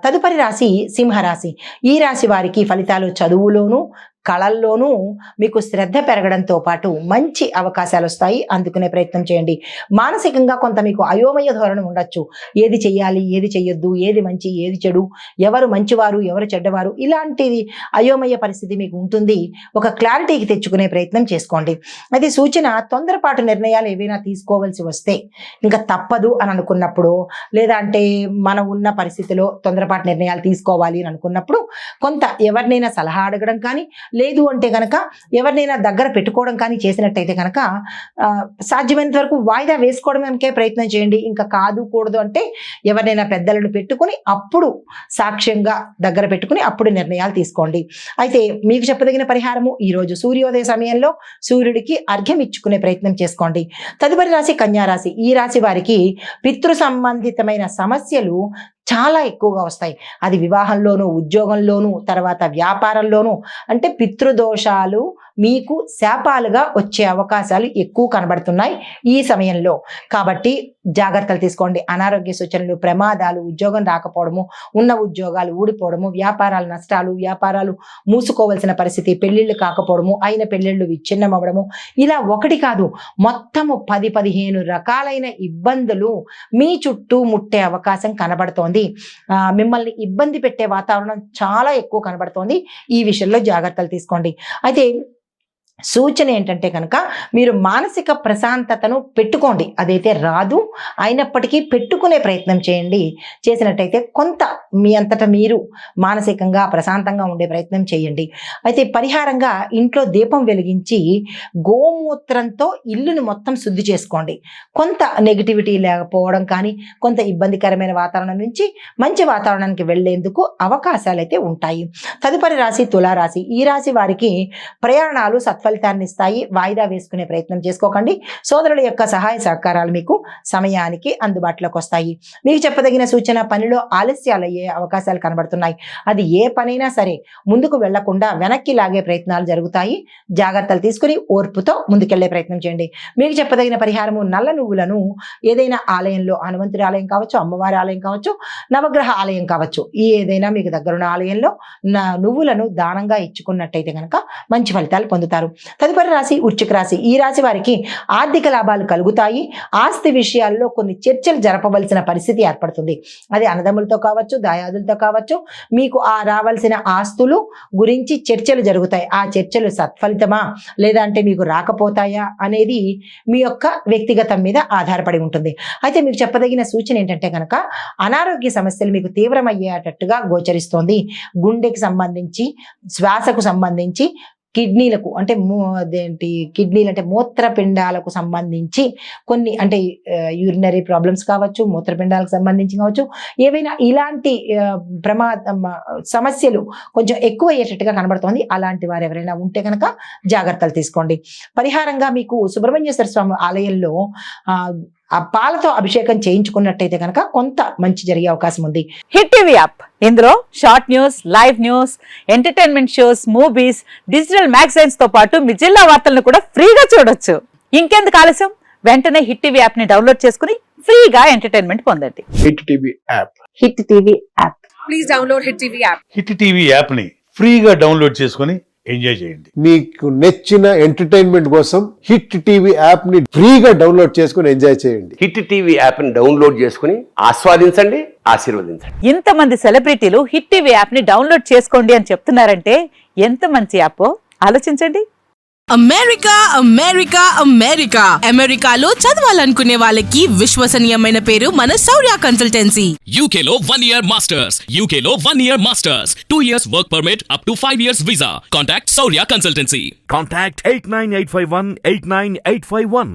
తదుపరి రాశి సింహరాశి. ఈ రాశి వారికి ఫలితాలు చదువులోను కళల్లోనూ మీకు శ్రద్ధ పెరగడంతో పాటు మంచి అవకాశాలు వస్తాయి. అందుకునే ప్రయత్నం చేయండి. మానసికంగా కొంత మీకు అయోమయ ధోరణి ఉండొచ్చు. ఏది చెయ్యాలి, ఏది చెయ్యొద్దు, ఏది మంచి, ఏది చెడు, ఎవరు మంచివారు, ఎవరు చెడ్డవారు, ఇలాంటిది అయోమయ పరిస్థితి మీకు ఉంటుంది. ఒక క్లారిటీకి తెచ్చుకునే ప్రయత్నం చేసుకోండి. అది సూచన తొందరపాటు నిర్ణయాలు ఏవైనా తీసుకోవాల్సి వస్తే ఇంకా తప్పదు అని అనుకున్నప్పుడు, లేదా అంటే మనం ఉన్న పరిస్థితిలో తొందరపాటు నిర్ణయాలు తీసుకోవాలి అని అనుకున్నప్పుడు కొంత ఎవరినైనా సలహా అడగడం కానీ, లేదు అంటే కనుక ఎవరినైనా దగ్గర పెట్టుకోవడం కానీ చేసినట్టయితే కనుక సాధ్యమైనంత వరకు వాయిదా వేసుకోవడానికే ప్రయత్నం చేయండి. ఇంకా కాదు కూడదు అంటే ఎవరినైనా పెద్దలను పెట్టుకుని అప్పుడు సాక్ష్యంగా దగ్గర పెట్టుకుని అప్పుడు నిర్ణయాలు తీసుకోండి. అయితే మీకు చెప్పదగిన పరిహారము ఈరోజు సూర్యోదయ సమయంలో సూర్యుడికి అర్ఘ్యం ఇచ్చుకునే ప్రయత్నం చేసుకోండి. తదుపరి రాశి కన్యారాశి. ఈ రాశి వారికి పితృ సంబంధితమైన సమస్యలు చాలా ఎక్కువగా వస్తాయి. అది వివాహంలోనూ, ఉద్యోగంలోనూ, తర్వాత వ్యాపారంలోనూ. అంటే పితృదోషాలు మీకు శాపాలుగా వచ్చే అవకాశాలు ఎక్కువ కనబడుతున్నాయి ఈ సమయంలో. కాబట్టి జాగ్రత్తలు తీసుకోండి. అనారోగ్య సూచనలు, ప్రమాదాలు, ఉద్యోగం రాకపోవడము, ఉన్న ఉద్యోగాలు ఊడిపోవడము, వ్యాపారాల నష్టాలు, వ్యాపారాలు మూసుకోవాల్సిన పరిస్థితి, పెళ్లిళ్ళు కాకపోవడము, అయిన పెళ్లిళ్ళు విచ్ఛిన్నం అవ్వడము, ఇలా ఒకటి కాదు మొత్తము 10-15 రకాలైన ఇబ్బందులు మీ చుట్టూ ముట్టే అవకాశం కనబడుతోంది. మిమ్మల్ని ఇబ్బంది పెట్టే వాతావరణం చాలా ఎక్కువ కనబడుతోంది. ఈ విషయంలో జాగ్రత్తలు తీసుకోండి. అయితే సూచన ఏంటంటే కనుక మీరు మానసిక ప్రశాంతతను పెట్టుకోండి. అదైతే రాదు, అయినప్పటికీ పెట్టుకునే ప్రయత్నం చేయండి. చేసినట్టయితే కొంత మీ అంతటా మీరు మానసికంగా ప్రశాంతంగా ఉండే ప్రయత్నం చేయండి. అయితే పరిహారంగా ఇంట్లో దీపం వెలిగించి గోమూత్రంతో ఇల్లుని మొత్తం శుద్ధి చేసుకోండి. కొంత నెగిటివిటీ లేకపోవడం కానీ, కొంత ఇబ్బందికరమైన వాతావరణం నుంచి మంచి వాతావరణానికి వెళ్లేందుకు అవకాశాలు అయితే ఉంటాయి. తదుపరి రాశి తులారాశి. ఈ రాశి వారికి ప్రయాణాలు ఫలితాన్ని ఇస్తాయి. వాయిదా వేసుకునే ప్రయత్నం చేసుకోకండి. సోదరుల యొక్క సహాయ సహకారాలు మీకు సమయానికి అందుబాటులోకి వస్తాయి. మీకు చెప్పదగిన సూచన పనిలో ఆలస్యాలు అయ్యే అవకాశాలు కనబడుతున్నాయి. అది ఏ పనైనా సరే ముందుకు వెళ్లకుండా వెనక్కి లాగే ప్రయత్నాలు జరుగుతాయి. జాగ్రత్తలు తీసుకుని ఓర్పుతో ముందుకెళ్లే ప్రయత్నం చేయండి. మీకు చెప్పదగిన పరిహారము నల్ల నువ్వులను ఏదైనా ఆలయంలో, హనుమంతుడి ఆలయం కావచ్చు, అమ్మవారి ఆలయం కావచ్చు, నవగ్రహ ఆలయం కావచ్చు, ఈ ఏదైనా మీకు దగ్గరున్న ఆలయంలో నువ్వులను దానంగా ఇచ్చుకున్నట్టయితే కనుక మంచి ఫలితాలు పొందుతారు. తదుపరి రాశి వృశ్చిక రాశి. ఈ రాశి వారికి ఆర్థిక లాభాలు కలుగుతాయి. ఆస్తి విషయాల్లో కొన్ని చర్చలు జరపవలసిన పరిస్థితి ఏర్పడుతుంది. అది అన్నదమ్ములతో కావచ్చు, దాయాదులతో కావచ్చు. మీకు రావాల్సిన ఆస్తులు గురించి చర్చలు జరుగుతాయి. ఆ చర్చలు సత్ఫలితమా లేదా అంటే మీకు రాకపోతాయా అనేది మీ యొక్క వ్యక్తిగతం మీద ఆధారపడి ఉంటుంది. అయితే మీకు చెప్పదగిన సూచన ఏంటంటే కనుక అనారోగ్య సమస్యలు మీకు తీవ్రమయ్యేటట్టుగా గోచరిస్తోంది. గుండెకి సంబంధించి, శ్వాసకు సంబంధించి, కిడ్నీలకు అంటే కిడ్నీలు అంటే మూత్రపిండాలకు సంబంధించి కొన్ని అంటే యూరినరీ ప్రాబ్లమ్స్ కావచ్చు, మూత్రపిండాలకు సంబంధించి కావచ్చు, ఏవైనా ఇలాంటి సమస్యలు కొంచెం ఎక్కువ అయ్యేటట్టుగా కనబడుతోంది. అలాంటి వారు ఎవరైనా ఉంటే కనుక జాగ్రత్తలు తీసుకోండి. పరిహారంగా మీకు సుబ్రహ్మణ్యేశ్వర స్వామి ఆలయంలో ఆ పాలతో అభిషేకం చేయించుకున్నట్టయితే కనుక కొంత మంచి జరిగే అవకాశం ఉంది. హిట్ టీవీ యాప్, ఇందులో short news, live news, entertainment shows, movies, digital magazines తో పాటు మీ జిల్లా వార్తలను కూడా ఫ్రీగా చూడొచ్చు. ఇంకెందుకు ఆలస్యం, వెంటనే హిట్ టీవీ యాప్ ని డౌన్లోడ్ చేసుకుని ఫ్రీగా ఎంటర్టైన్మెంట్ పొందండి. Hit TV app. Hit TV app. Please download hit TV app. Hit TV app ని ఫ్రీగా డౌన్లోడ్ చేసుకుని ఎంజాయ్ చేయండి. మీకు నచ్చిన ఎంటర్టైన్మెంట్ కోసం హిట్ టీవీ యాప్ ని ఫ్రీగా డౌన్లోడ్ చేసుకుని ఎంజాయ్ చేయండి. హిట్ టీవీ యాప్ ని డౌన్లోడ్ చేసుకుని ఆస్వాదించండి, ఆశీర్వదించండి. ఇంతమంది సెలబ్రిటీలు హిట్ టీవీ యాప్ ని డౌన్లోడ్ చేసుకోండి అని చెప్తున్నారంటే ఎంత మంచి యాప్ ఆలోచించండి. అమెరికా అమెరికా అమెరికా అమెరికాలో చదవాలనుకునే వాళ్ళకి విశ్వసనీయమైన పేరు మన శౌర్య కన్సల్టెన్సీ. UK లో 1 year masters, UK లో 1 year masters, 2 years work permit up to 5 years visa. Contact Saurya Consultancy. Contact 89851 89851.